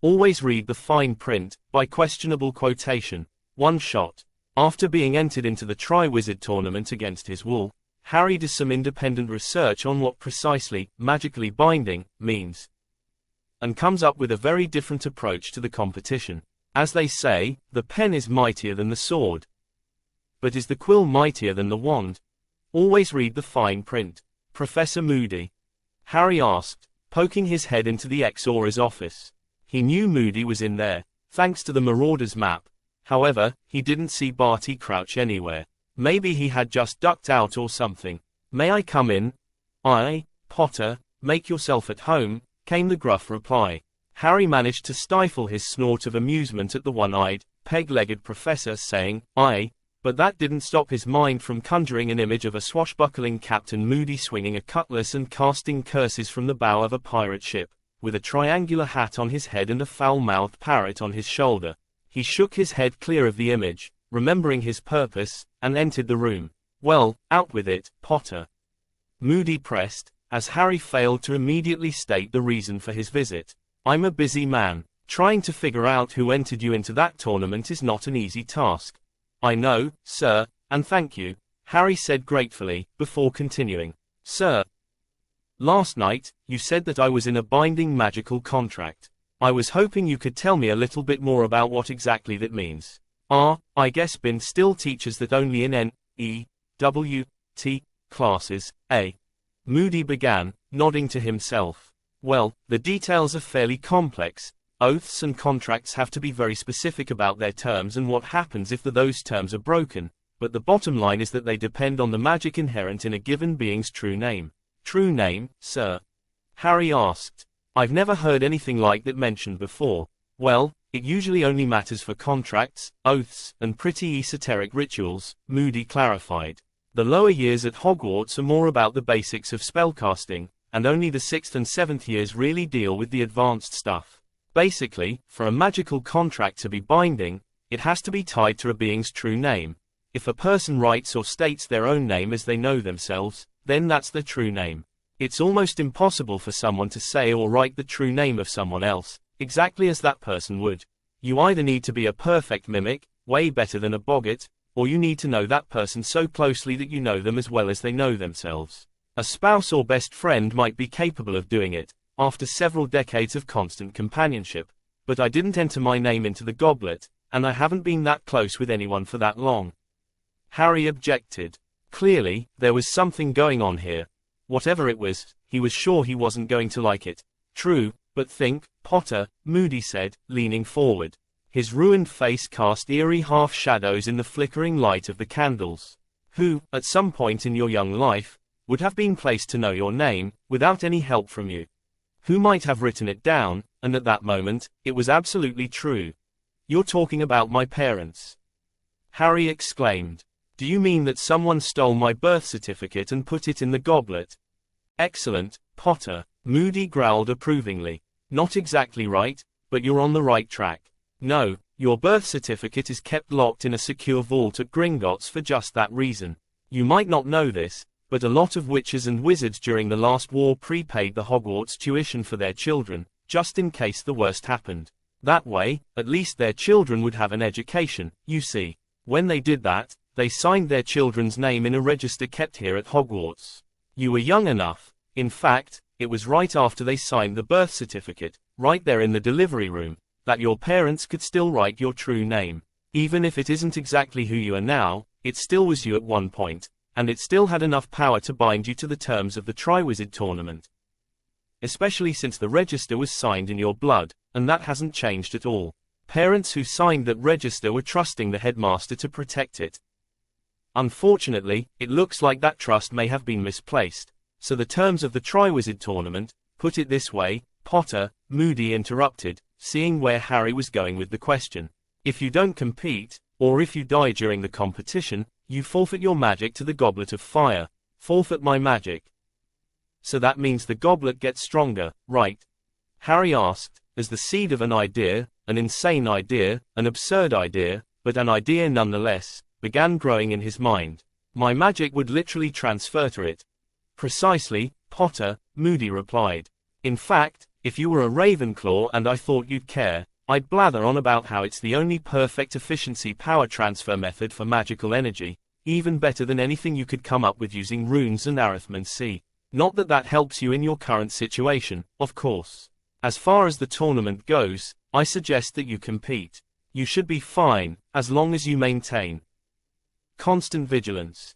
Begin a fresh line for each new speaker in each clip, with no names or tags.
Always read the fine print, by questionable quotation. One shot. After being entered into the Triwizard Tournament against his will, Harry does some independent research on what precisely, magically binding, means, and comes up with a very different approach to the competition. As they say, the pen is mightier than the sword. But is the quill mightier than the wand? Always read the fine print. Professor Moody? Harry asked, poking his head into the Exora's office. He knew Moody was in there, thanks to the Marauder's map. However, he didn't see Barty Crouch anywhere. Maybe he had just ducked out or something. May I come in? Aye, Potter, make yourself at home, came the gruff reply. Harry managed to stifle his snort of amusement at the one-eyed, peg-legged professor saying, aye, but that didn't stop his mind from conjuring an image of a swashbuckling Captain Moody swinging a cutlass and casting curses from the bow of a pirate ship, with a triangular hat on his head and a foul-mouthed parrot on his shoulder. He shook his head clear of the image, remembering his purpose, and entered the room. Well, out with it, Potter. Moody pressed, as Harry failed to immediately state the reason for his visit. I'm a busy man. Trying to figure out who entered you into that tournament is not an easy task. I know, sir, and thank you, Harry said gratefully, before continuing. Sir, last night, you said that I was in a binding magical contract. I was hoping you could tell me a little bit more about what exactly that means. I guess Bin still teaches that only in N.E.W.T. classes, eh? Moody began, nodding to himself. Well, the details are fairly complex. Oaths and contracts have to be very specific about their terms and what happens if those terms are broken, but the bottom line is that they depend on the magic inherent in a given being's true name. True name, sir? Harry asked. I've never heard anything like that mentioned before. Well, it usually only matters for contracts, oaths, and pretty esoteric rituals, Moody clarified. The lower years at Hogwarts are more about the basics of spellcasting, and only the 6th and 7th years really deal with the advanced stuff. Basically, for a magical contract to be binding, it has to be tied to a being's true name. If a person writes or states their own name as they know themselves, then that's their true name. It's almost impossible for someone to say or write the true name of someone else, exactly as that person would. You either need to be a perfect mimic, way better than a boggart, or you need to know that person so closely that you know them as well as they know themselves. A spouse or best friend might be capable of doing it, after several decades of constant companionship, but I didn't enter my name into the goblet, and I haven't been that close with anyone for that long. Harry objected. Clearly, there was something going on here. Whatever it was, he was sure he wasn't going to like it. True, but think, Potter, Moody said, leaning forward. His ruined face cast eerie half-shadows in the flickering light of the candles. Who, at some point in your young life, would have been placed to know your name, without any help from you? Who might have written it down, and at that moment, it was absolutely true? You're talking about my parents? Harry exclaimed. Do you mean that someone stole my birth certificate and put it in the goblet? Excellent, Potter, Moody growled approvingly. Not exactly right, but you're on the right track. No, your birth certificate is kept locked in a secure vault at Gringotts for just that reason. You might not know this, but a lot of witches and wizards during the last war prepaid the Hogwarts tuition for their children, just in case the worst happened. That way, at least their children would have an education, you see. When they did that, they signed their children's name in a register kept here at Hogwarts. You were young enough. In fact, it was right after they signed the birth certificate, right there in the delivery room, that your parents could still write your true name. Even if it isn't exactly who you are now, it still was you at one point, and it still had enough power to bind you to the terms of the Triwizard Tournament. Especially since the register was signed in your blood, and that hasn't changed at all. Parents who signed that register were trusting the headmaster to protect it. Unfortunately, it looks like that trust may have been misplaced, so the terms of the Triwizard Tournament, put it this way, Potter, Moody interrupted, seeing where Harry was going with the question. If you don't compete, or if you die during the competition, you forfeit your magic to the Goblet of Fire. Forfeit my magic. So that means the goblet gets stronger, right? Harry asked, as the seed of an idea, an insane idea, an absurd idea, but an idea nonetheless, began growing in his mind. My magic would literally transfer to it. Precisely, Potter, Moody replied. In fact, If you were a Ravenclaw and I thought you'd care, I'd blather on about how it's the only perfect efficiency power transfer method for magical energy, even better than anything you could come up with using runes and arithmancy. Not that that helps you in your current situation, of course. As far as the tournament goes, I suggest that you compete. You should be fine, as long as you maintain constant vigilance.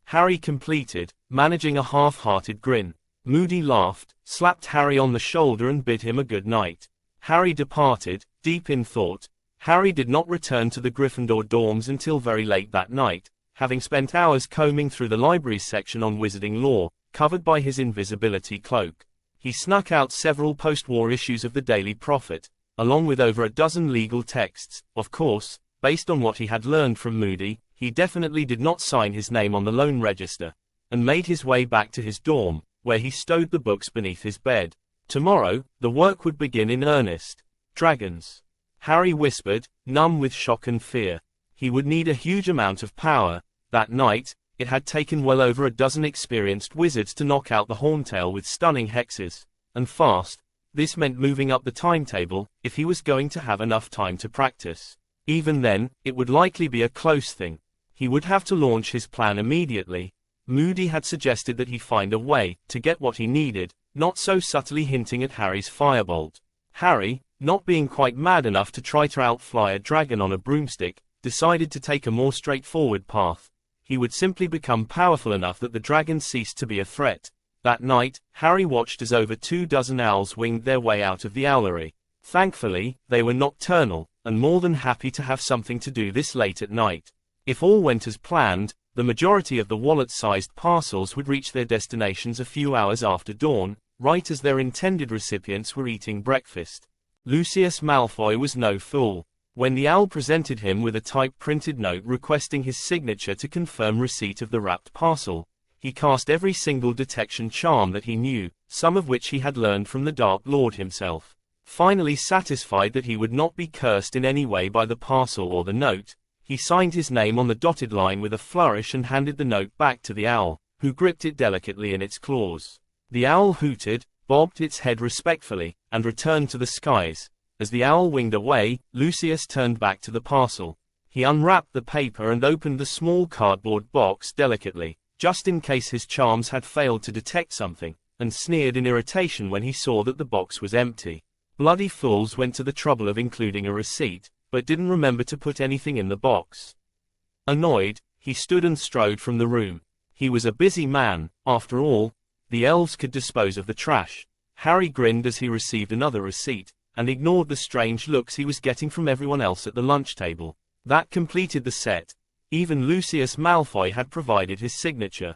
Harry completed, managing a half-hearted grin. Moody laughed, slapped Harry on the shoulder and bid him a good night. Harry departed, deep in thought. Harry did not return to the Gryffindor dorms until very late that night, having spent hours combing through the library's section on wizarding lore, covered by his invisibility cloak. He snuck out several post-war issues of the Daily Prophet, along with over a dozen legal texts. Of course, based on what he had learned from Moody, he definitely did not sign his name on the loan register, and made his way back to his dorm, where he stowed the books beneath his bed. Tomorrow, the work would begin in earnest. Dragons. Harry whispered, numb with shock and fear. He would need a huge amount of power. That night, it had taken well over a dozen experienced wizards to knock out the Horntail with stunning hexes, and fast. This meant moving up the timetable, if he was going to have enough time to practice. Even then, it would likely be a close thing. He would have to launch his plan immediately. Moody had suggested that he find a way to get what he needed, not so subtly hinting at Harry's firebolt. Harry, not being quite mad enough to try to outfly a dragon on a broomstick, decided to take a more straightforward path. He would simply become powerful enough that the dragon ceased to be a threat. That night, Harry watched as over 24 owls winged their way out of the owlery. Thankfully, they were nocturnal, and more than happy to have something to do this late at night. If all went as planned, the majority of the wallet-sized parcels would reach their destinations a few hours after dawn, right as their intended recipients were eating breakfast. Lucius Malfoy was no fool. When the owl presented him with a type-printed note requesting his signature to confirm receipt of the wrapped parcel, he cast every single detection charm that he knew, some of which he had learned from the Dark Lord himself. Finally satisfied that he would not be cursed in any way by the parcel or the note, he signed his name on the dotted line with a flourish and handed the note back to the owl, who gripped it delicately in its claws. The owl hooted, bobbed its head respectfully, and returned to the skies. As the owl winged away, Lucius turned back to the parcel. He unwrapped the paper and opened the small cardboard box delicately, just in case his charms had failed to detect something, and sneered in irritation when he saw that the box was empty. Bloody fools went to the trouble of including a receipt, but didn't remember to put anything in the box. Annoyed, he stood and strode from the room. He was a busy man, after all. The elves could dispose of the trash. Harry grinned as he received another receipt, and ignored the strange looks he was getting from everyone else at the lunch table. That completed the set. Even Lucius Malfoy had provided his signature.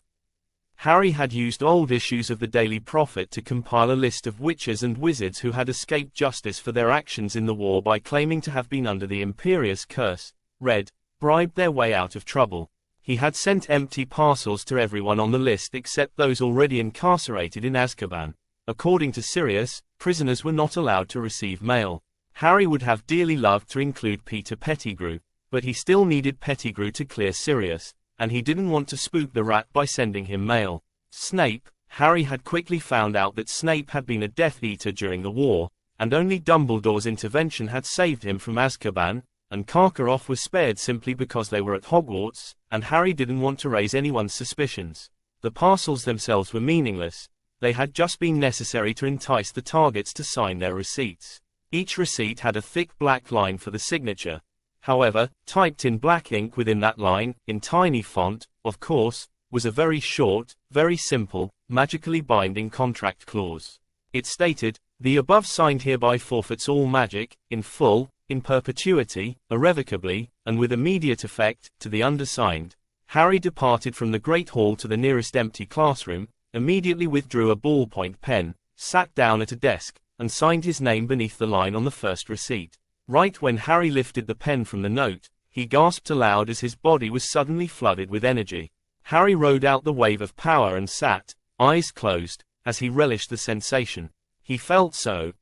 Harry had used old issues of the Daily Prophet to compile a list of witches and wizards who had escaped justice for their actions in the war by claiming to have been under the Imperious Curse, bribed their way out of trouble. He had sent empty parcels to everyone on the list except those already incarcerated in Azkaban. According to Sirius, prisoners were not allowed to receive mail. Harry would have dearly loved to include Peter Pettigrew, but he still needed Pettigrew to clear Sirius, and he didn't want to spook the rat by sending him mail. Snape. Harry had quickly found out that Snape had been a Death Eater during the war, and only Dumbledore's intervention had saved him from Azkaban, and Karkaroff was spared simply because they were at Hogwarts, and Harry didn't want to raise anyone's suspicions. The parcels themselves were meaningless. They had just been necessary to entice the targets to sign their receipts. Each receipt had a thick black line for the signature. However, typed in black ink within that line, in tiny font, of course, was a very short, very simple, magically binding contract clause. It stated, "The above signed hereby forfeits all magic, in full, in perpetuity, irrevocably, and with immediate effect, to the undersigned." Harry departed from the Great Hall to the nearest empty classroom, immediately withdrew a ballpoint pen, sat down at a desk, and signed his name beneath the line on the first receipt. Right when Harry lifted the pen from the note, he gasped aloud as his body was suddenly flooded with energy. Harry rode out the wave of power and sat, eyes closed, as he relished the sensation. He felt so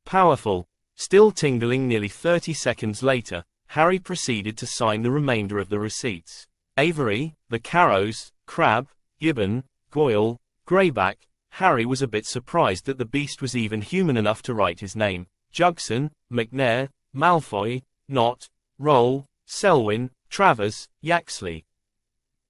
powerful. Still tingling nearly 30 seconds later, Harry proceeded to sign the remainder of the receipts. Avery, the Carrows, Crabbe, Gibbon, Goyle, Greyback, Harry was a bit surprised that the beast was even human enough to write his name: Jugson, McNair, Malfoy, Knott, Roll, Selwyn, Travers, Yaxley.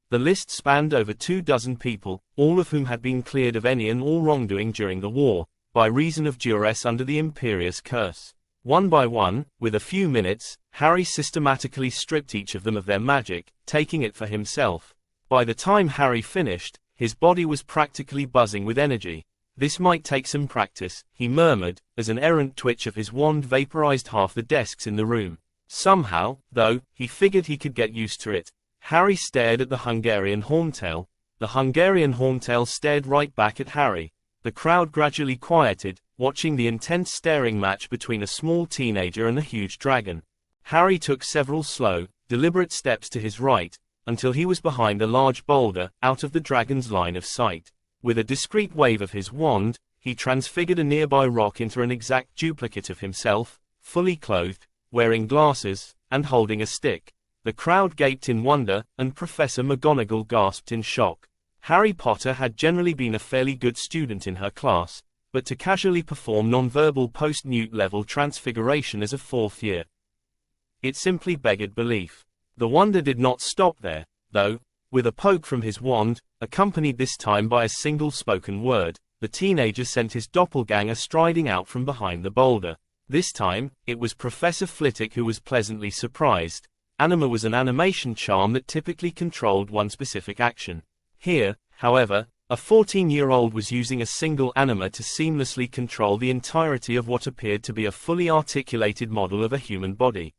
The list spanned over 24 people, all of whom had been cleared of any and all wrongdoing during the war, by reason of duress under the Imperious Curse. One by one, with a few minutes, Harry systematically stripped each of them of their magic, taking it for himself. By the time Harry finished, his body was practically buzzing with energy. "This might take some practice," he murmured, as an errant twitch of his wand vaporized half the desks in the room. Somehow, though, he figured he could get used to it. Harry stared at the Hungarian Horntail. The Hungarian Horntail stared right back at Harry. The crowd gradually quieted, watching the intense staring match between a small teenager and a huge dragon. Harry took several slow, deliberate steps to his right, until he was behind a large boulder, out of the dragon's line of sight. With a discreet wave of his wand, he transfigured a nearby rock into an exact duplicate of himself, fully clothed, wearing glasses, and holding a stick. The crowd gaped in wonder, and Professor McGonagall gasped in shock. Harry Potter had generally been a fairly good student in her class, but to casually perform nonverbal post-Newt level transfiguration as a fourth year, it simply begged belief. The wonder did not stop there, though. With a poke from his wand, accompanied this time by a single spoken word, the teenager sent his doppelganger striding out from behind the boulder. This time, it was Professor Flitwick who was pleasantly surprised. Anima was an animation charm that typically controlled one specific action. Here, however, a 14-year-old was using a single anima to seamlessly control the entirety of what appeared to be a fully articulated model of a human body.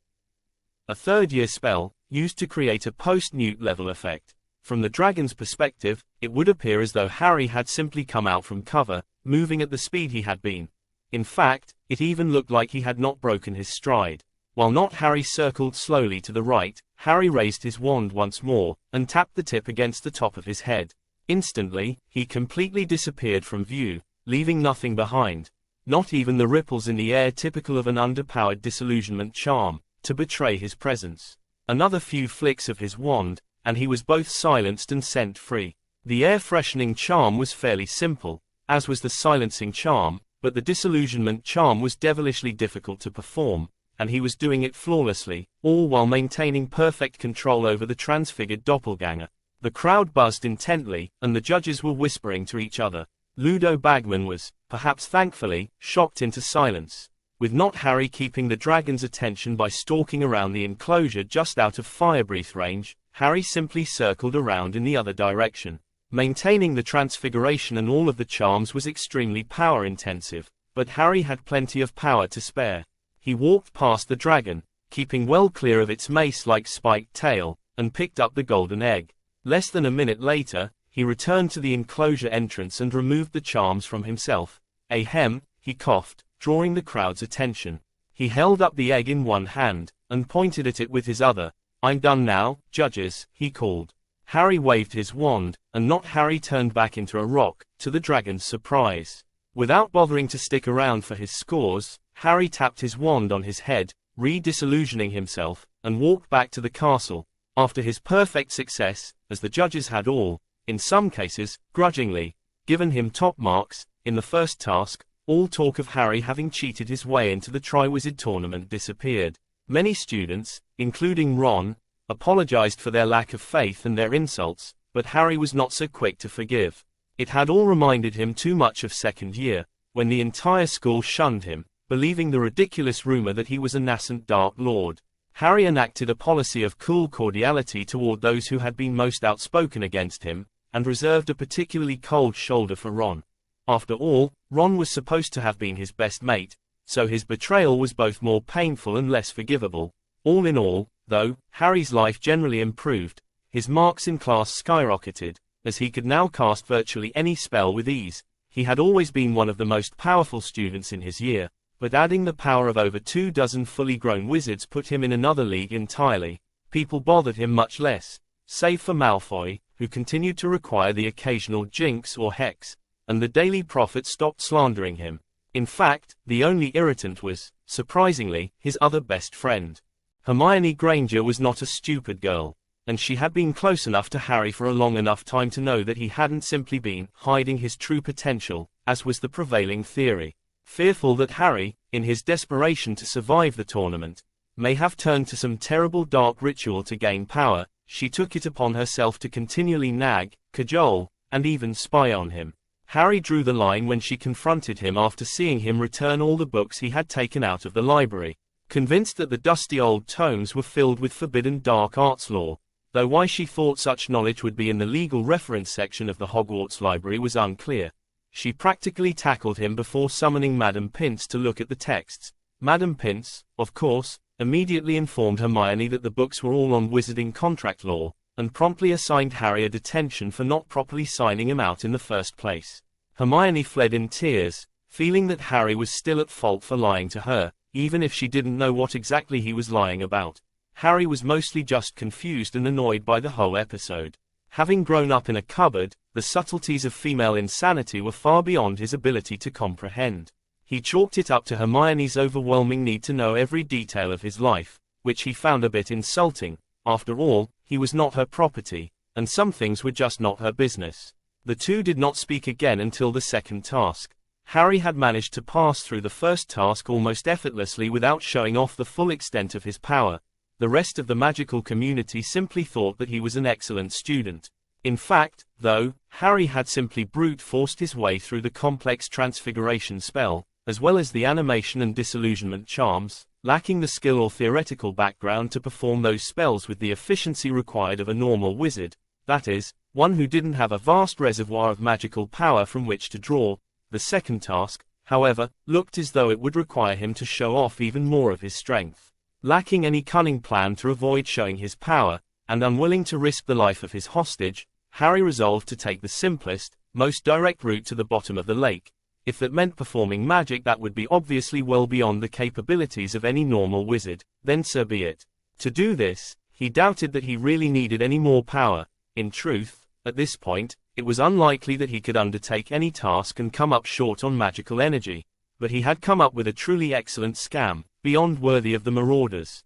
A third-year spell, used to create a post-Newt level effect. From the dragon's perspective, it would appear as though Harry had simply come out from cover, moving at the speed he had been. In fact, it even looked like he had not broken his stride. While not Harry circled slowly to the right, Harry raised his wand once more, and tapped the tip against the top of his head. Instantly, he completely disappeared from view, leaving nothing behind. Not even the ripples in the air typical of an underpowered disillusionment charm, to betray his presence. Another few flicks of his wand, and he was both silenced and sent free. The air-freshening charm was fairly simple, as was the silencing charm, but the disillusionment charm was devilishly difficult to perform, and he was doing it flawlessly, all while maintaining perfect control over the transfigured doppelganger. The crowd buzzed intently, and the judges were whispering to each other. Ludo Bagman was, perhaps thankfully, shocked into silence. With not Harry keeping the dragon's attention by stalking around the enclosure just out of firebreath range, Harry simply circled around in the other direction. Maintaining the transfiguration and all of the charms was extremely power-intensive, but Harry had plenty of power to spare. He walked past the dragon, keeping well clear of its mace-like spiked tail, and picked up the golden egg. Less than a minute later, he returned to the enclosure entrance and removed the charms from himself. Ahem, he coughed, drawing the crowd's attention. He held up the egg in one hand, and pointed at it with his other. "I'm done now, judges," he called. Harry waved his wand, and not Harry turned back into a rock, to the dragon's surprise. Without bothering to stick around for his scores, Harry tapped his wand on his head, re-disillusioning himself, and walked back to the castle. After his perfect success, as the judges had all, in some cases, grudgingly, given him top marks, in the first task, all talk of Harry having cheated his way into the Triwizard Tournament disappeared. Many students, including Ron, apologized for their lack of faith and their insults, but Harry was not so quick to forgive. It had all reminded him too much of second year, when the entire school shunned him, believing the ridiculous rumor that he was a nascent Dark Lord. Harry enacted a policy of cool cordiality toward those who had been most outspoken against him, and reserved a particularly cold shoulder for Ron. After all, Ron was supposed to have been his best mate, so his betrayal was both more painful and less forgivable. All in all, though, Harry's life generally improved. His marks in class skyrocketed, as he could now cast virtually any spell with ease. He had always been one of the most powerful students in his year, but adding the power of over 24 fully grown wizards put him in another league entirely. People bothered him much less, save for Malfoy, who continued to require the occasional jinx or hex, and the Daily Prophet stopped slandering him. In fact, the only irritant was, surprisingly, his other best friend. Hermione Granger was not a stupid girl. and she had been close enough to Harry for a long enough time to know that he hadn't simply been hiding his true potential, as was the prevailing theory. Fearful that Harry, in his desperation to survive the tournament, may have turned to some terrible dark ritual to gain power, she took it upon herself to continually nag, cajole, and even spy on him. Harry drew the line when she confronted him after seeing him return all the books he had taken out of the library, convinced that the dusty old tomes were filled with forbidden dark arts lore, though why she thought such knowledge would be in the legal reference section of the Hogwarts library was unclear. She practically tackled him before summoning Madame Pince to look at the texts. Madame Pince, of course, immediately informed Hermione that the books were all on wizarding contract law, and promptly assigned Harry a detention for not properly signing him out in the first place. Hermione fled in tears, feeling that Harry was still at fault for lying to her, even if she didn't know what exactly he was lying about. Harry was mostly just confused and annoyed by the whole episode. Having grown up in a cupboard, the subtleties of female insanity were far beyond his ability to comprehend. He chalked it up to Hermione's overwhelming need to know every detail of his life, which he found a bit insulting. After all, he was not her property, and some things were just not her business. The two did not speak again until the second task. Harry had managed to pass through the first task almost effortlessly without showing off the full extent of his power. The rest of the magical community simply thought that he was an excellent student. In fact, though, Harry had simply brute forced his way through the complex transfiguration spell, as well as the animation and disillusionment charms, lacking the skill or theoretical background to perform those spells with the efficiency required of a normal wizard, that is, one who didn't have a vast reservoir of magical power from which to draw. The second task, however, looked as though it would require him to show off even more of his strength. Lacking any cunning plan to avoid showing his power, and unwilling to risk the life of his hostage, Harry resolved to take the simplest, most direct route to the bottom of the lake. If that meant performing magic that would be obviously well beyond the capabilities of any normal wizard, then so be it. To do this, he doubted that he really needed any more power. In truth, at this point, it was unlikely that he could undertake any task and come up short on magical energy, but he had come up with a truly excellent scam, beyond worthy of the Marauders.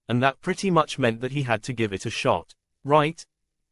And that pretty much meant that he had to give it a shot. Right?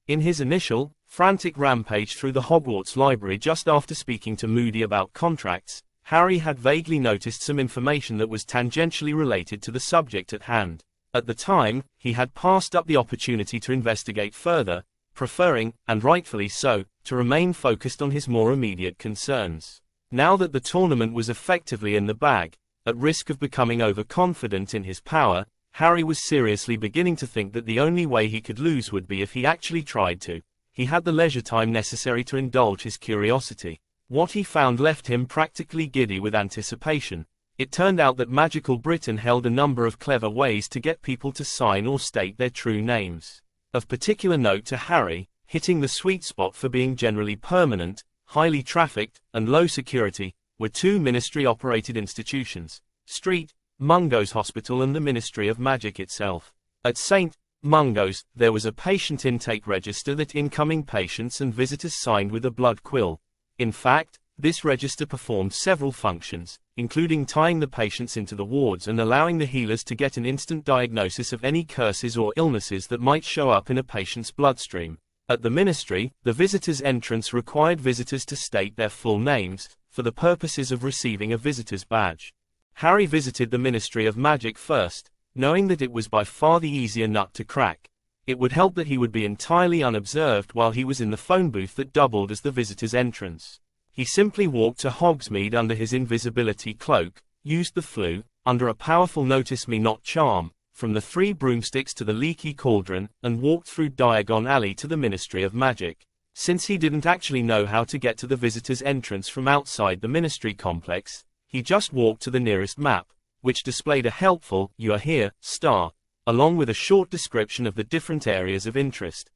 In his initial, frantic rampage through the Hogwarts library just after speaking to Moody about contracts, Harry had vaguely noticed some information that was tangentially related to the subject at hand. At the time, he had passed up the opportunity to investigate further, preferring, and rightfully so, to remain focused on his more immediate concerns. Now that the tournament was effectively in the bag, at risk of becoming overconfident in his power, Harry was seriously beginning to think that the only way he could lose would be if he actually tried to. He had the leisure time necessary to indulge his curiosity. What he found left him practically giddy with anticipation. It turned out that Magical Britain held a number of clever ways to get people to sign or state their true names. Of particular note to Harry, hitting the sweet spot for being generally permanent, highly trafficked, and low security, were two ministry-operated institutions, St. Mungo's Hospital and the Ministry of Magic itself. At St. Mungo's, there was a patient intake register that incoming patients and visitors signed with a blood quill. In fact, this register performed several functions, including tying the patients into the wards and allowing the healers to get an instant diagnosis of any curses or illnesses that might show up in a patient's bloodstream. At the ministry, the visitor's entrance required visitors to state their full names, for the purposes of receiving a visitor's badge. Harry visited the Ministry of Magic first, knowing that it was by far the easier nut to crack. It would help that he would be entirely unobserved while he was in the phone booth that doubled as the visitor's entrance. He simply walked to Hogsmeade under his invisibility cloak, used the flue, under a powerful Notice Me Not charm, from the 3 broomsticks to the leaky cauldron, and walked through Diagon Alley to the Ministry of Magic. Since he didn't actually know how to get to the visitor's entrance from outside the ministry complex, he just walked to the nearest map, which displayed a helpful "You are here" star, along with a short description of the different areas of interest,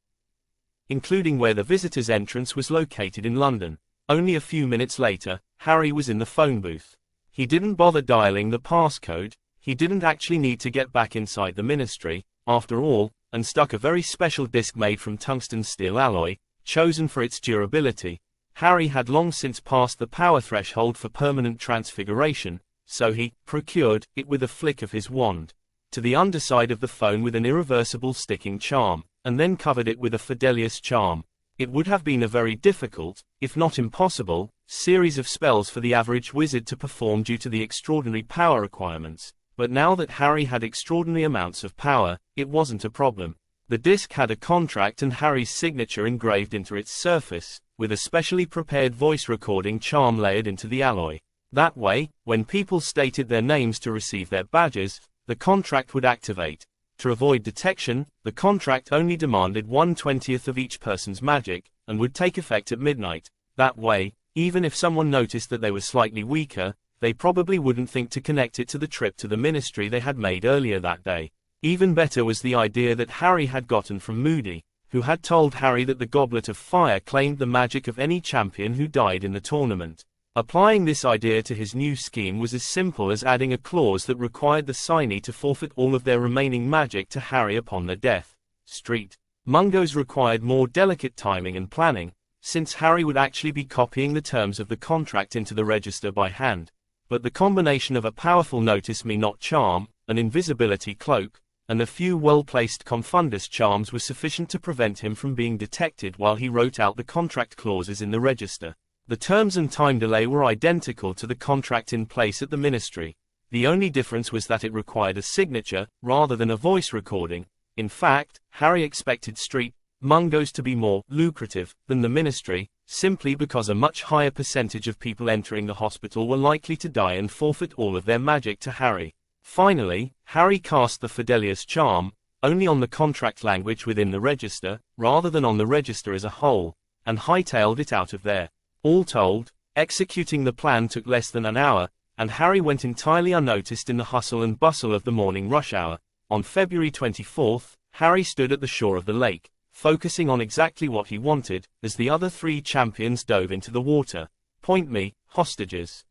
including where the visitor's entrance was located in London. Only a few minutes later, Harry was in the phone booth. He didn't bother dialing the passcode. He didn't actually need to get back inside the ministry, after all, and stuck a very special disc made from tungsten steel alloy, chosen for its durability. Harry had long since passed the power threshold for permanent transfiguration, so he procured it with a flick of his wand. To the underside of the phone with an irreversible sticking charm, and then covered it with a Fidelius charm. It would have been a very difficult, if not impossible, series of spells for the average wizard to perform due to the extraordinary power requirements, but now that Harry had extraordinary amounts of power, it wasn't a problem. The disc had a contract and Harry's signature engraved into its surface, with a specially prepared voice recording charm layered into the alloy. That way, when people stated their names to receive their badges, the contract would activate. To avoid detection, the contract only demanded 1/20th of each person's magic, and would take effect at midnight. That way, even if someone noticed that they were slightly weaker, they probably wouldn't think to connect it to the trip to the ministry they had made earlier that day. Even better was the idea that Harry had gotten from Moody, who had told Harry that the Goblet of Fire claimed the magic of any champion who died in the tournament. Applying this idea to his new scheme was as simple as adding a clause that required the signee to forfeit all of their remaining magic to Harry upon their death. Street Mungo's required more delicate timing and planning, since Harry would actually be copying the terms of the contract into the register by hand. But the combination of a powerful notice me not charm, an invisibility cloak, and a few well-placed confundus charms was sufficient to prevent him from being detected while he wrote out the contract clauses in the register. The terms and time delay were identical to the contract in place at the ministry. The only difference was that it required a signature, rather than a voice recording. In fact, Harry expected Street Mungo's to be more lucrative than the ministry, simply because a much higher percentage of people entering the hospital were likely to die and forfeit all of their magic to Harry. Finally, Harry cast the Fidelius charm, only on the contract language within the register, rather than on the register as a whole, and hightailed it out of there. All told, executing the plan took less than an hour, and Harry went entirely unnoticed in the hustle and bustle of the morning rush hour. On February 24th, Harry stood at the shore of the lake, focusing on exactly what he wanted, as the other three champions dove into the water. "Point me, hostages,"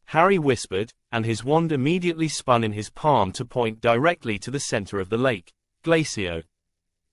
Harry whispered, and his wand immediately spun in his palm to point directly to the center of the lake. "Glacio,"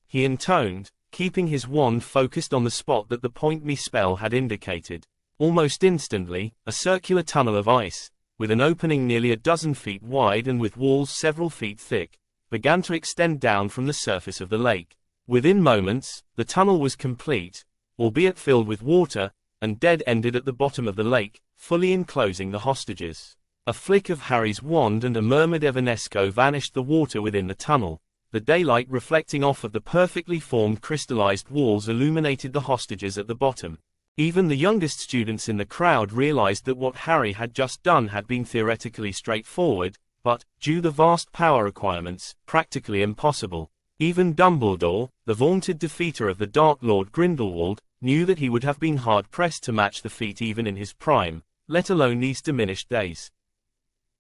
he intoned, keeping his wand focused on the spot that the point me spell had indicated. Almost instantly, a circular tunnel of ice, with an opening nearly a dozen feet wide and with walls several feet thick, began to extend down from the surface of the lake. Within moments, the tunnel was complete, albeit filled with water, and dead-ended at the bottom of the lake, fully enclosing the hostages. A flick of Harry's wand and a murmured Evanesco vanished the water within the tunnel. The daylight reflecting off of the perfectly formed crystallized walls illuminated the hostages at the bottom. Even the youngest students in the crowd realized that what Harry had just done had been theoretically straightforward, but, due to the vast power requirements, practically impossible. Even Dumbledore, the vaunted defeater of the Dark Lord Grindelwald, knew that he would have been hard-pressed to match the feat even in his prime, let alone these diminished days.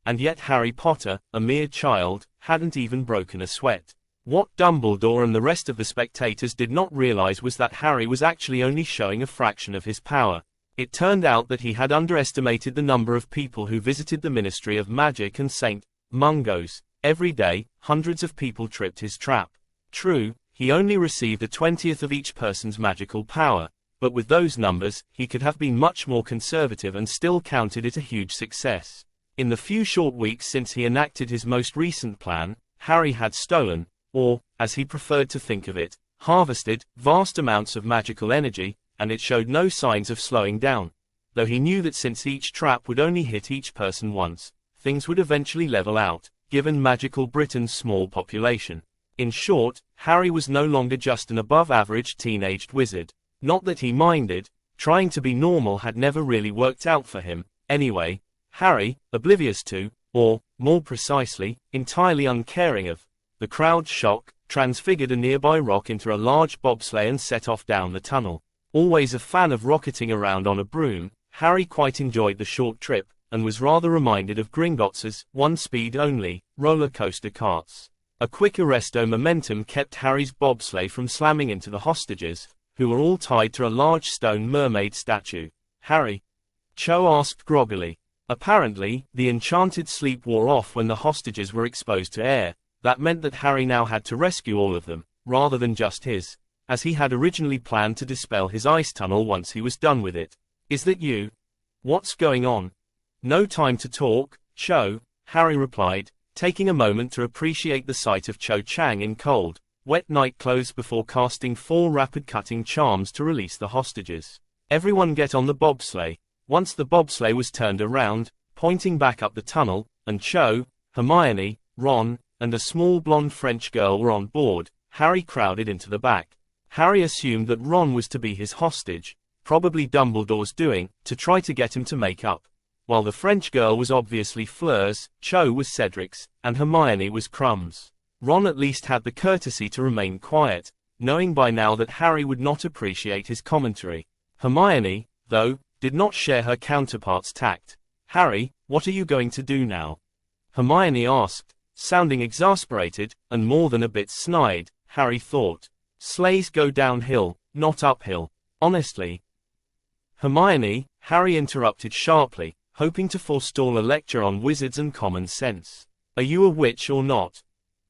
And yet Harry Potter, a mere child, hadn't even broken a sweat. What Dumbledore and the rest of the spectators did not realize was that Harry was actually only showing a fraction of his power. It turned out that he had underestimated the number of people who visited the Ministry of Magic and St. Mungo's. Every day, hundreds of people tripped his trap. True, he only received a 20th of each person's magical power, but with those numbers, he could have been much more conservative and still counted it a huge success. In the few short weeks since he enacted his most recent plan, Harry had stolen, or, as he preferred to think of it, harvested, vast amounts of magical energy, and it showed no signs of slowing down. Though he knew that since each trap would only hit each person once, things would eventually level out, given magical Britain's small population. In short, Harry was no longer just an above-average teenaged wizard. Not that he minded, trying to be normal had never really worked out for him. Anyway, Harry, oblivious to, or, more precisely, entirely uncaring of, the crowd's shock, transfigured a nearby rock into a large bobsleigh and set off down the tunnel. Always a fan of rocketing around on a broom, Harry quite enjoyed the short trip, and was rather reminded of Gringotts's one-speed-only roller coaster carts. A quick arresto momentum kept Harry's bobsleigh from slamming into the hostages, who were all tied to a large stone mermaid statue. "Harry?" Cho asked groggily. Apparently, the enchanted sleep wore off when the hostages were exposed to air. That meant that Harry now had to rescue all of them, rather than just his, as he had originally planned to dispel his ice tunnel once he was done with it. "Is that you? What's going on?" "No time to talk, Cho," Harry replied, taking a moment to appreciate the sight of Cho Chang in cold, wet night clothes before casting 4 rapid cutting charms to release the hostages. Everyone get on the bobsleigh. Once the bobsleigh was turned around, pointing back up the tunnel, and Cho, Hermione, Ron, and a small blonde French girl were on board, Harry crowded into the back. Harry assumed that Ron was to be his hostage, probably Dumbledore's doing, to try to get him to make up. While the French girl was obviously Fleur's, Cho was Cedric's, and Hermione was Crumb's. Ron at least had the courtesy to remain quiet, knowing by now that Harry would not appreciate his commentary. Hermione, though, did not share her counterpart's tact. "Harry, what are you going to do now?" Hermione asked, sounding exasperated, and more than a bit snide, Harry thought. "Sleighs go downhill, not uphill. Honestly." "Hermione," Harry interrupted sharply, hoping to forestall a lecture on wizards and common sense. "Are you a witch or not?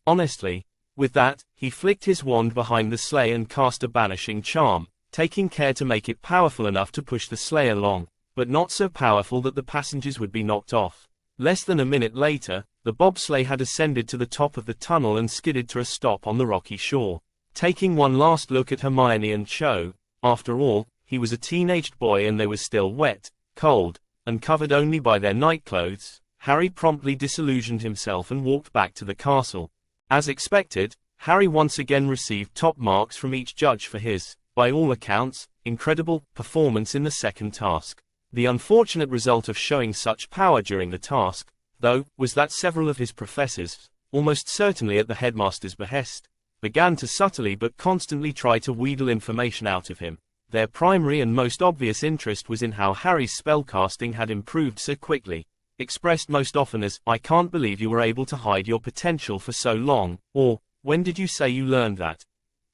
Honestly." With that, he flicked his wand behind the sleigh and cast a banishing charm, taking care to make it powerful enough to push the sleigh along, but not so powerful that the passengers would be knocked off. Less than a minute later, the bobsleigh had ascended to the top of the tunnel and skidded to a stop on the rocky shore. Taking one last look at Hermione and Cho, after all, he was a teenaged boy and they were still wet, cold, and covered only by their nightclothes, Harry promptly disillusioned himself and walked back to the castle. As expected, Harry once again received top marks from each judge for his, by all accounts, incredible performance in the second task. The unfortunate result of showing such power during the task, though, was that several of his professors, almost certainly at the headmaster's behest, began to subtly but constantly try to wheedle information out of him. Their primary and most obvious interest was in how Harry's spellcasting had improved so quickly, expressed most often as, "I can't believe you were able to hide your potential for so long," or, "When did you say you learned that?"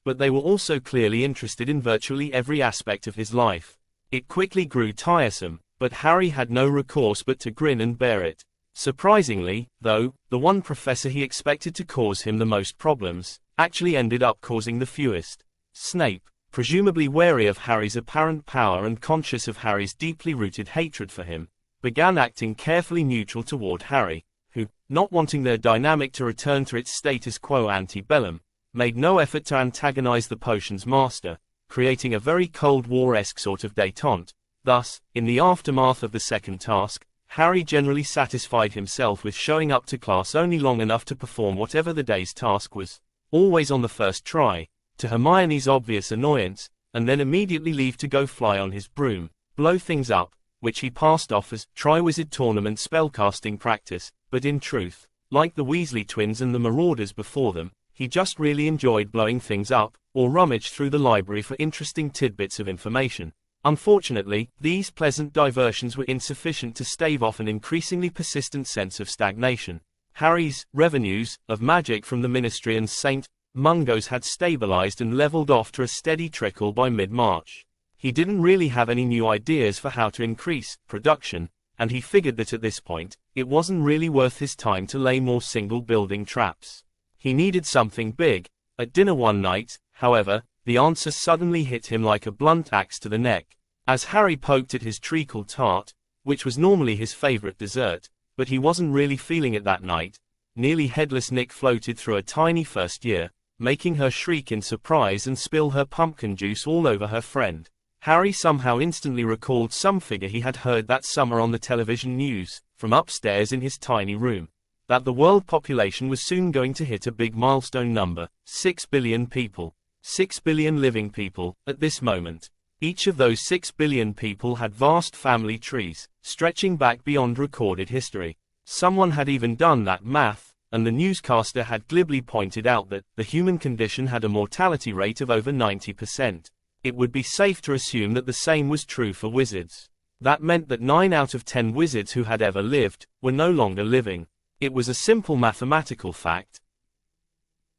But they were also clearly interested in virtually every aspect of his life. It quickly grew tiresome, but Harry had no recourse but to grin and bear it. Surprisingly, though, the one professor he expected to cause him the most problems, actually ended up causing the fewest. Snape, presumably wary of Harry's apparent power and conscious of Harry's deeply rooted hatred for him, began acting carefully neutral toward Harry, who, not wanting their dynamic to return to its status quo ante bellum, made no effort to antagonize the potion's master, creating a very Cold War-esque sort of détente. Thus, in the aftermath of the second task, Harry generally satisfied himself with showing up to class only long enough to perform whatever the day's task was, always on the first try, to Hermione's obvious annoyance, and then immediately leave to go fly on his broom, blow things up, which he passed off as Triwizard Tournament spellcasting practice, but in truth, like the Weasley twins and the Marauders before them, he just really enjoyed blowing things up, or rummaged through the library for interesting tidbits of information. Unfortunately, these pleasant diversions were insufficient to stave off an increasingly persistent sense of stagnation. Harry's revenues of magic from the Ministry and St. Mungo's had stabilized and leveled off to a steady trickle by mid-March. He didn't really have any new ideas for how to increase production, and he figured that at this point, it wasn't really worth his time to lay more single-building traps. He needed something big. At dinner one night, however, the answer suddenly hit him like a blunt axe to the neck. As Harry poked at his treacle tart, which was normally his favorite dessert, but he wasn't really feeling it that night, nearly headless Nick floated through a tiny first year, making her shriek in surprise and spill her pumpkin juice all over her friend. Harry somehow instantly recalled some figure he had heard that summer on the television news, from upstairs in his tiny room, that the world population was soon going to hit a big milestone number, 6 billion people. 6 billion living people, at this moment. Each of those 6 billion people had vast family trees, stretching back beyond recorded history. Someone had even done that math, and the newscaster had glibly pointed out that the human condition had a mortality rate of over 90%. It would be safe to assume that the same was true for wizards. That meant that 9 out of 10 wizards who had ever lived were no longer living. It was a simple mathematical fact.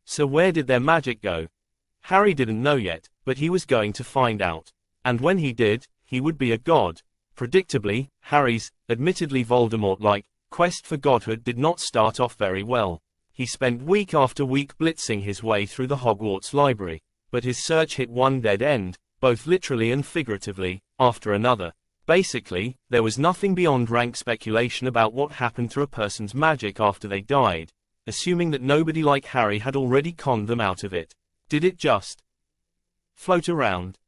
So where did their magic go? Harry didn't know yet, but he was going to find out. And when he did, he would be a god. Predictably, Harry's, admittedly Voldemort-like, quest for godhood did not start off very well. He spent week after week blitzing his way through the Hogwarts library, but his search hit one dead end, both literally and figuratively, after another. Basically, there was nothing beyond rank speculation about what happened to a person's magic after they died, assuming that nobody like Harry had already conned them out of it. Did it just float around?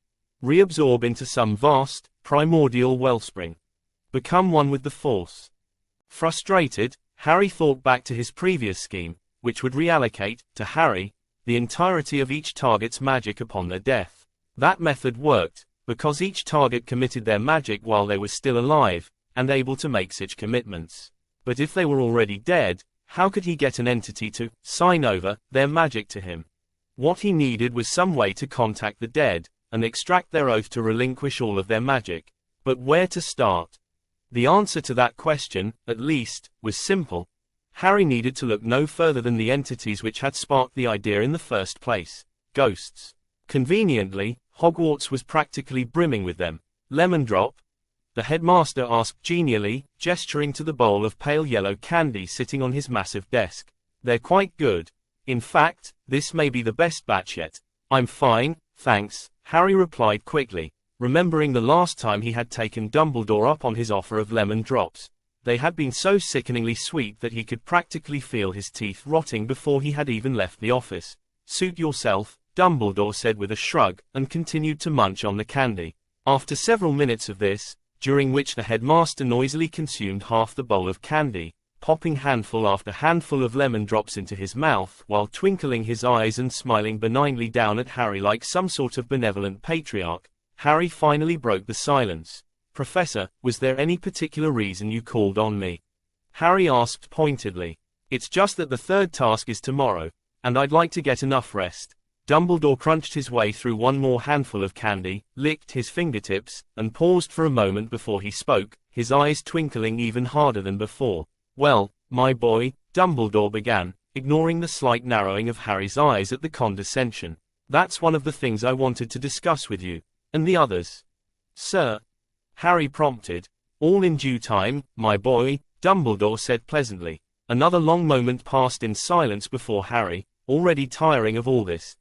Reabsorb into some vast, primordial wellspring? Become one with the Force? Frustrated, Harry thought back to his previous scheme, which would reallocate, to Harry, the entirety of each target's magic upon their death. That method worked, because each target committed their magic while they were still alive, and able to make such commitments. But if they were already dead, how could he get an entity to sign over their magic to him? What he needed was some way to contact the dead, and extract their oath to relinquish all of their magic. But where to start? The answer to that question, at least, was simple. Harry needed to look no further than the entities which had sparked the idea in the first place: ghosts. Conveniently, Hogwarts was practically brimming with them. Lemon drop? The headmaster asked genially, gesturing to the bowl of pale yellow candy sitting on his massive desk. They're quite good. In fact, this may be the best batch yet. I'm fine, thanks, Harry replied quickly, remembering the last time he had taken Dumbledore up on his offer of lemon drops. They had been so sickeningly sweet that he could practically feel his teeth rotting before he had even left the office. Suit yourself, Dumbledore said with a shrug, and continued to munch on the candy. After several minutes of this, during which the headmaster noisily consumed half the bowl of candy, popping handful after handful of lemon drops into his mouth while twinkling his eyes and smiling benignly down at Harry like some sort of benevolent patriarch, Harry finally broke the silence. Professor, was there any particular reason you called on me? Harry asked pointedly. It's just that the third task is tomorrow, and I'd like to get enough rest. Dumbledore crunched his way through one more handful of candy, licked his fingertips, and paused for a moment before he spoke, his eyes twinkling even harder than before. Well, my boy, Dumbledore began, ignoring the slight narrowing of Harry's eyes at the condescension. That's one of the things I wanted to discuss with you. And the others? Sir? Harry prompted. All in due time, my boy, Dumbledore said pleasantly. Another long moment passed in silence before Harry, already tiring of all this,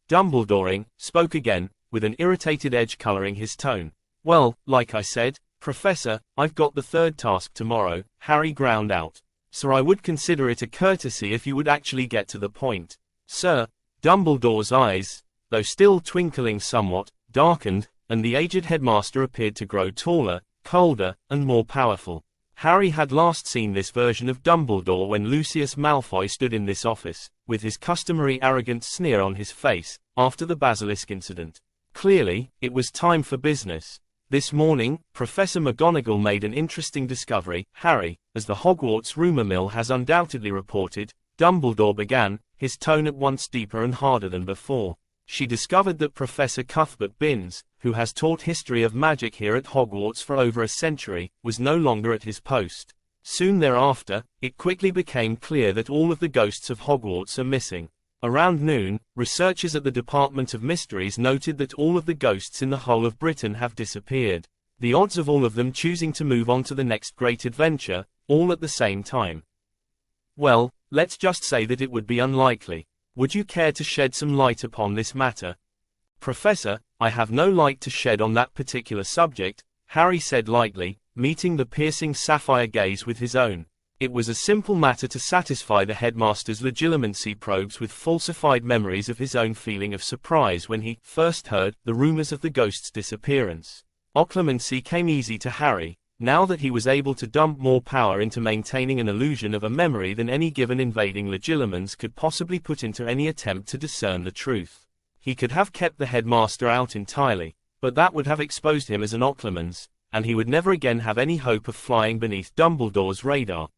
Dumbledoring, spoke again, with an irritated edge coloring his tone. Well, like I said, Professor, I've got the third task tomorrow, Harry ground out. So I would consider it a courtesy if you would actually get to the point. Sir? Dumbledore's eyes, though still twinkling somewhat, darkened, and the aged headmaster appeared to grow taller, colder, and more powerful. Harry had last seen this version of Dumbledore when Lucius Malfoy stood in this office, with his customary arrogant sneer on his face, after the basilisk incident. Clearly, it was time for business. This morning, Professor McGonagall made an interesting discovery. Harry, as the Hogwarts rumor mill has undoubtedly reported, Dumbledore began, his tone at once deeper and harder than before. She discovered that Professor Cuthbert Binns, who has taught history of magic here at Hogwarts for over a century, was no longer at his post. Soon thereafter, it quickly became clear that all of the ghosts of Hogwarts are missing. Around noon, researchers at the Department of Mysteries noted that all of the ghosts in the whole of Britain have disappeared. The odds of all of them choosing to move on to the next great adventure, all at the same time. Well, let's just say that it would be unlikely. Would you care to shed some light upon this matter? Professor, I have no light to shed on that particular subject, Harry said lightly, meeting the piercing sapphire gaze with his own. It was a simple matter to satisfy the headmaster's legitimacy probes with falsified memories of his own feeling of surprise when he first heard the rumors of the ghost's disappearance. Occlumency came easy to Harry, now that he was able to dump more power into maintaining an illusion of a memory than any given invading legilimens could possibly put into any attempt to discern the truth. He could have kept the headmaster out entirely, but that would have exposed him as an occlumens, and he would never again have any hope of flying beneath Dumbledore's radar.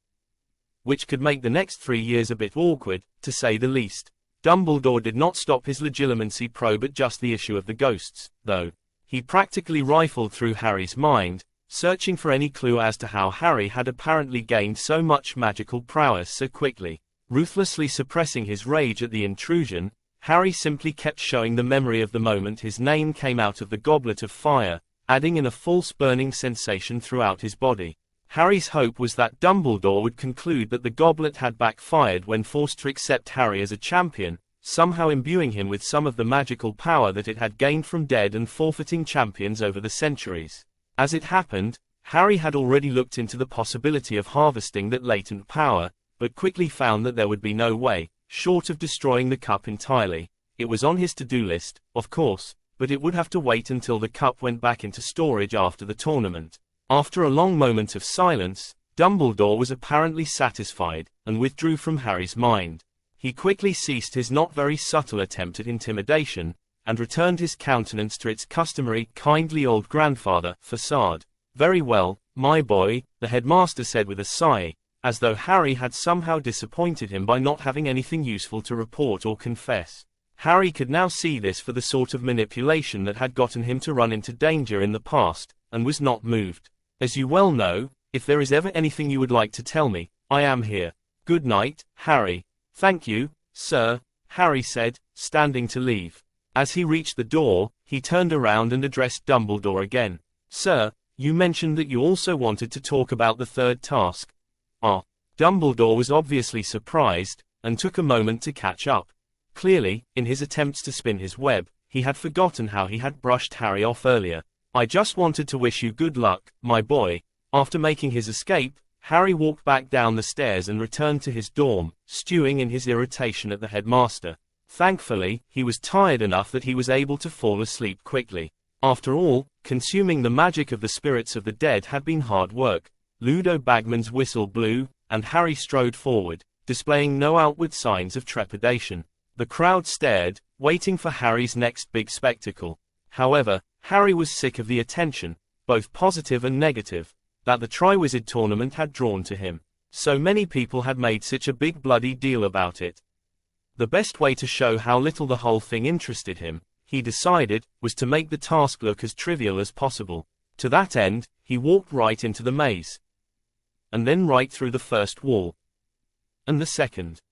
Which could make the next 3 years a bit awkward, to say the least. Dumbledore did not stop his legitimacy probe at just the issue of the ghosts, though. He practically rifled through Harry's mind, searching for any clue as to how Harry had apparently gained so much magical prowess so quickly. Ruthlessly suppressing his rage at the intrusion, Harry simply kept showing the memory of the moment his name came out of the goblet of fire, adding in a false burning sensation throughout his body. Harry's hope was that Dumbledore would conclude that the goblet had backfired when forced to accept Harry as a champion, somehow imbuing him with some of the magical power that it had gained from dead and forfeiting champions over the centuries. As it happened, Harry had already looked into the possibility of harvesting that latent power, but quickly found that there would be no way, short of destroying the cup entirely, It was on his to-do list, of course, but it would have to wait until the cup went back into storage after the tournament. After a long moment of silence, Dumbledore was apparently satisfied, and withdrew from Harry's mind. He quickly ceased his not very subtle attempt at intimidation, and returned his countenance to its customary, kindly old grandfather facade. "Very well, my boy," the headmaster said with a sigh, as though Harry had somehow disappointed him by not having anything useful to report or confess. Harry could now see this for the sort of manipulation that had gotten him to run into danger in the past, and was not moved. "As you well know, if there is ever anything you would like to tell me, I am here. Good night, Harry." "Thank you, sir," Harry said, standing to leave. As he reached the door, he turned around and addressed Dumbledore again. "Sir, you mentioned that you also wanted to talk about the third task." "Ah." Dumbledore was obviously surprised, and took a moment to catch up. Clearly, in his attempts to spin his web, he had forgotten how he had brushed Harry off earlier. "I just wanted to wish you good luck, my boy." After making his escape, Harry walked back down the stairs and returned to his dorm, stewing in his irritation at the headmaster. Thankfully, he was tired enough that he was able to fall asleep quickly. After all, consuming the magic of the spirits of the dead had been hard work. Ludo Bagman's whistle blew, and Harry strode forward, displaying no outward signs of trepidation. The crowd stared, waiting for Harry's next big spectacle. However, Harry was sick of the attention, both positive and negative, that the Triwizard Tournament had drawn to him. So many people had made such a big bloody deal about it. The best way to show how little the whole thing interested him, he decided, was to make the task look as trivial as possible. To that end, he walked right into the maze. And then right through the first wall. And the second.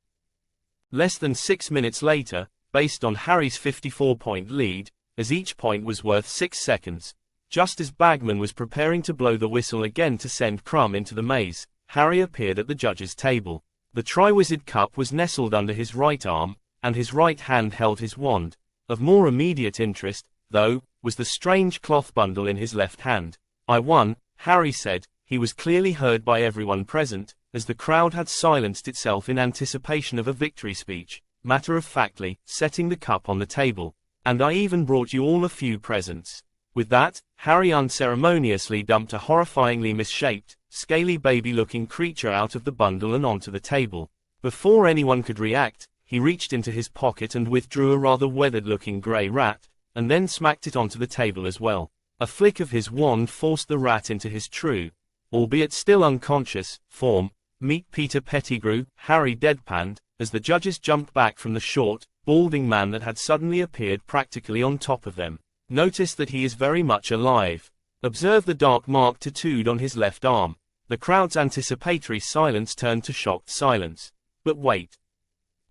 Less than 6 minutes later, based on Harry's 54-point lead, as each point was worth 6 seconds, just as Bagman was preparing to blow the whistle again to send Crumb into the maze, Harry appeared at the judge's table. The Triwizard Cup was nestled under his right arm, and his right hand held his wand. Of more immediate interest, though, was the strange cloth bundle in his left hand. "I won," Harry said. He was clearly heard by everyone present, as the crowd had silenced itself in anticipation of a victory speech, matter-of-factly, setting the cup on the table. "And I even brought you all a few presents." With that, Harry unceremoniously dumped a horrifyingly misshaped, scaly baby-looking creature out of the bundle and onto the table. Before anyone could react, he reached into his pocket and withdrew a rather weathered-looking grey rat, and then smacked it onto the table as well. A flick of his wand forced the rat into his true, albeit still unconscious, form. "Meet Peter Pettigrew," Harry deadpanned, as the judges jumped back from the short, balding man that had suddenly appeared practically on top of them. "Notice that he is very much alive. Observe the dark mark tattooed on his left arm." The crowd's anticipatory silence turned to shocked silence. "But wait,"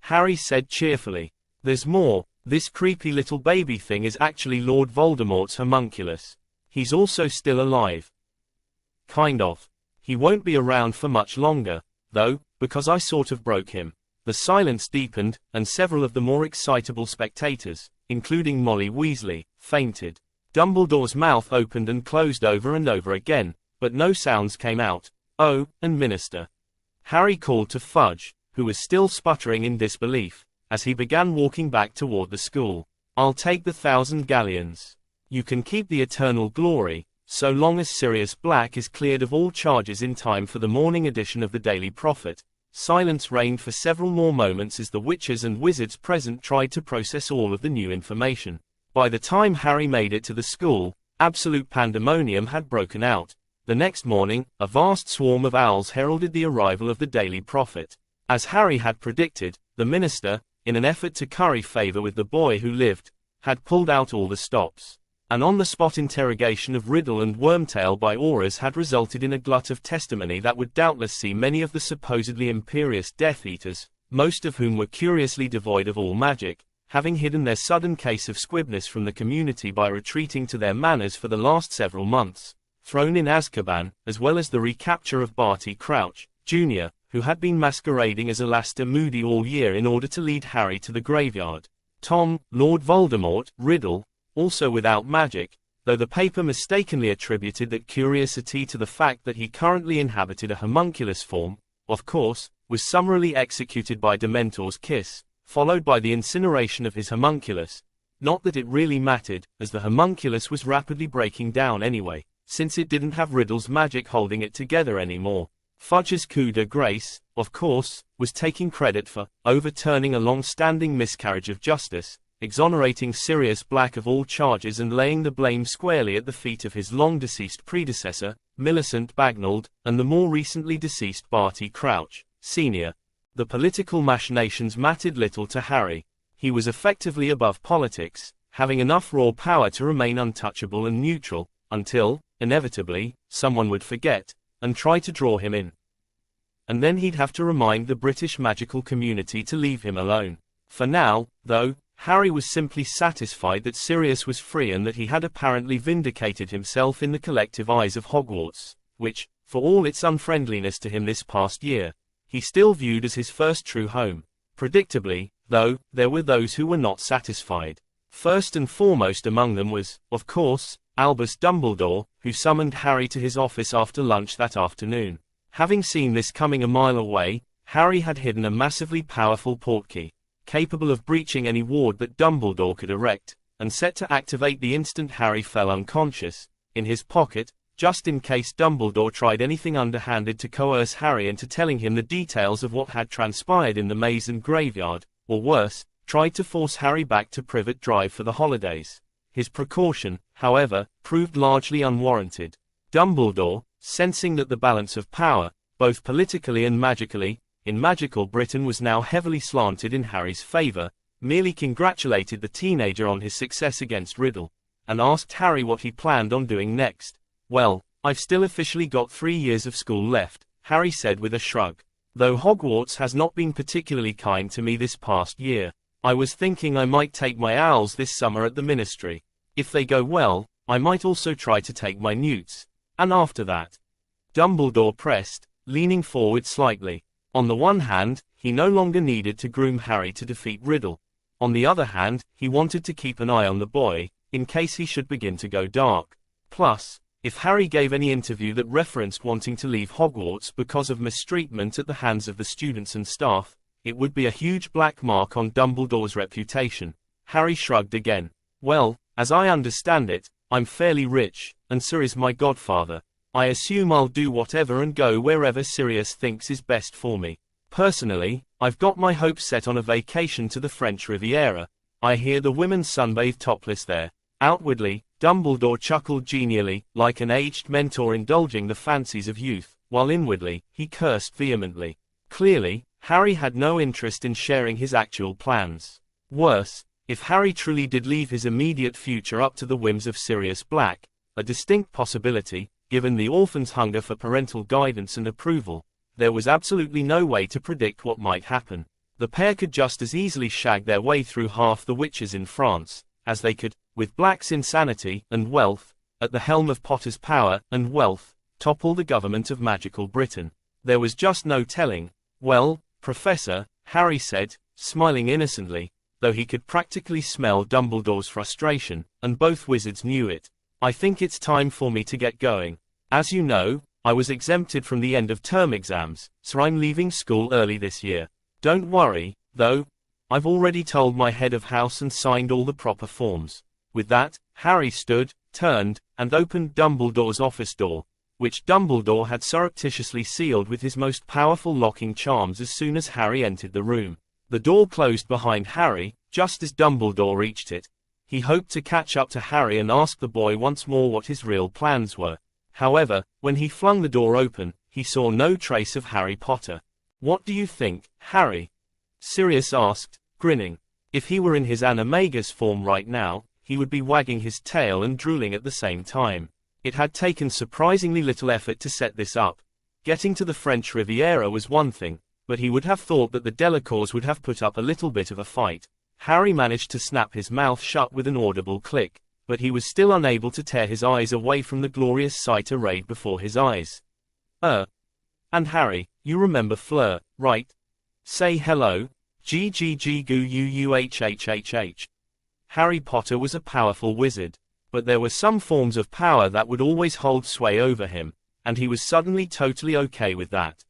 Harry said cheerfully. "There's more. This creepy little baby thing is actually Lord Voldemort's homunculus. He's also still alive. Kind of. He won't be around for much longer, though, because I sort of broke him." The silence deepened, and several of the more excitable spectators, including Molly Weasley, fainted. Dumbledore's mouth opened and closed over and over again, but no sounds came out. "Oh, and Minister," Harry called to Fudge, who was still sputtering in disbelief, as he began walking back toward the school. "I'll take the 1,000 galleons. You can keep the eternal glory, so long as Sirius Black is cleared of all charges in time for the morning edition of the Daily Prophet." Silence reigned for several more moments as the witches and wizards present tried to process all of the new information. By the time Harry made it to the school, absolute pandemonium had broken out. The next morning, a vast swarm of owls heralded the arrival of the Daily Prophet. As Harry had predicted, the minister, in an effort to curry favor with the boy who lived, had pulled out all the stops. An on-the-spot interrogation of Riddle and Wormtail by Aurors had resulted in a glut of testimony that would doubtless see many of the supposedly imperious Death Eaters, most of whom were curiously devoid of all magic, having hidden their sudden case of squibness from the community by retreating to their manors for the last several months, thrown in Azkaban, as well as the recapture of Barty Crouch, Jr., who had been masquerading as Alastair Moody all year in order to lead Harry to the graveyard. Tom, Lord Voldemort, Riddle, also without magic, though the paper mistakenly attributed that curiosity to the fact that he currently inhabited a homunculus form, of course, was summarily executed by Dementor's kiss, followed by the incineration of his homunculus. Not that it really mattered, as the homunculus was rapidly breaking down anyway, since it didn't have Riddle's magic holding it together anymore. Fudge's coup de grace, of course, was taking credit for overturning a long-standing miscarriage of justice, exonerating Sirius Black of all charges and laying the blame squarely at the feet of his long-deceased predecessor, Millicent Bagnold, and the more recently deceased Barty Crouch, Sr. The political machinations mattered little to Harry. He was effectively above politics, having enough raw power to remain untouchable and neutral, until, inevitably, someone would forget, and try to draw him in. And then he'd have to remind the British magical community to leave him alone. For now, though, Harry was simply satisfied that Sirius was free and that he had apparently vindicated himself in the collective eyes of Hogwarts, which, for all its unfriendliness to him this past year, he still viewed as his first true home. Predictably, though, there were those who were not satisfied. First and foremost among them was, of course, Albus Dumbledore, who summoned Harry to his office after lunch that afternoon. Having seen this coming a mile away, Harry had hidden a massively powerful portkey, capable of breaching any ward that Dumbledore could erect, and set to activate the instant Harry fell unconscious, in his pocket, just in case Dumbledore tried anything underhanded to coerce Harry into telling him the details of what had transpired in the maze and graveyard, or worse, tried to force Harry back to Privet Drive for the holidays. His precaution, however, proved largely unwarranted. Dumbledore, sensing that the balance of power, both politically and magically, in magical Britain was now heavily slanted in Harry's favor, merely congratulated the teenager on his success against Riddle, and asked Harry what he planned on doing next. "Well, I've still officially got 3 years of school left," Harry said with a shrug. "Though Hogwarts has not been particularly kind to me this past year. I was thinking I might take my owls this summer at the Ministry. If they go well, I might also try to take my newts. And after that." Dumbledore pressed, leaning forward slightly. On the one hand, he no longer needed to groom Harry to defeat Riddle. On the other hand, he wanted to keep an eye on the boy, in case he should begin to go dark. Plus, if Harry gave any interview that referenced wanting to leave Hogwarts because of mistreatment at the hands of the students and staff, it would be a huge black mark on Dumbledore's reputation. Harry shrugged again. "Well, as I understand it, I'm fairly rich, and Sir is my godfather. I assume I'll do whatever and go wherever Sirius thinks is best for me. Personally, I've got my hopes set on a vacation to the French Riviera. I hear the women sunbathe topless there." Outwardly, Dumbledore chuckled genially, like an aged mentor indulging the fancies of youth, while inwardly, he cursed vehemently. Clearly, Harry had no interest in sharing his actual plans. Worse, if Harry truly did leave his immediate future up to the whims of Sirius Black, a distinct possibility, given the orphan's hunger for parental guidance and approval, there was absolutely no way to predict what might happen. The pair could just as easily shag their way through half the witches in France, as they could, with Black's insanity and wealth, at the helm of Potter's power and wealth, topple the government of magical Britain. There was just no telling. "Well, Professor," Harry said, smiling innocently, though he could practically smell Dumbledore's frustration, and both wizards knew it. "I think it's time for me to get going. As you know, I was exempted from the end-of-term exams, so I'm leaving school early this year. Don't worry, though. I've already told my head of house and signed all the proper forms." With that, Harry stood, turned, and opened Dumbledore's office door, which Dumbledore had surreptitiously sealed with his most powerful locking charms as soon as Harry entered the room. The door closed behind Harry, just as Dumbledore reached it. He hoped to catch up to Harry and ask the boy once more what his real plans were. However, when he flung the door open, he saw no trace of Harry Potter. "What do you think, Harry?" Sirius asked, grinning. If he were in his animagus form right now, he would be wagging his tail and drooling at the same time. It had taken surprisingly little effort to set this up. Getting to the French Riviera was one thing, but he would have thought that the Delacours would have put up a little bit of a fight. Harry managed to snap his mouth shut with an audible click, but he was still unable to tear his eyes away from the glorious sight arrayed before his eyes. And Harry, you remember Fleur, right? Say hello. G-G-G-G-U-U-H-H-H-H. Harry Potter was a powerful wizard, but there were some forms of power that would always hold sway over him, and he was suddenly totally okay with that.